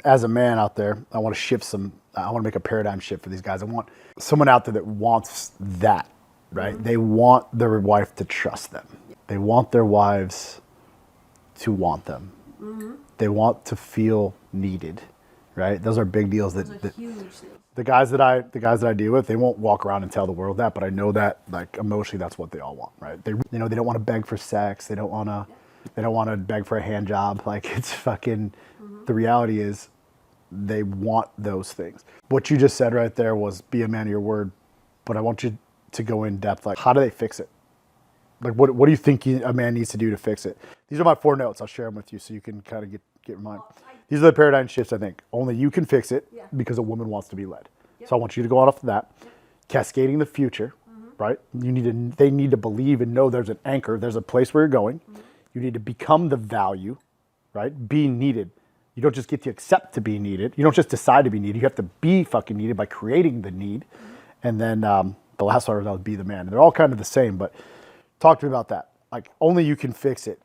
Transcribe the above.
as a man out there, I want to I want to make a paradigm shift for these guys. I want someone out there that wants that, right? Mm-hmm. They want their wife to trust them. They want their wives to want them. Mm-hmm. They want to feel needed, right? Those are big deals. Those are huge deals. The guys that I deal with, they won't walk around and tell the world that, but I know that like emotionally, that's what they all want, right? They they don't want to beg for sex. They don't want to beg for a hand job. Like it's fucking. Mm-hmm. The reality is, they want those things. What you just said right there was be a man of your word, but I want you to go in depth. Like, how do they fix it? Like, what do you think a man needs to do to fix it? These are my 4 notes. I'll share them with you so you can kind of get in mind. These are the paradigm shifts, I think. Only you can fix it because a woman wants to be led. Yep. So I want you to go off of that. Yep. Cascading the future, right? They need to believe and know there's an anchor. There's a place where you're going. You need to become the value, right? Being needed. You don't just get to accept to be needed. You don't just decide to be needed. You have to be fucking needed by creating the need. And then the last part of that would be the man. And they're all kind of the same, but talk to me about that. Like, only you can fix it.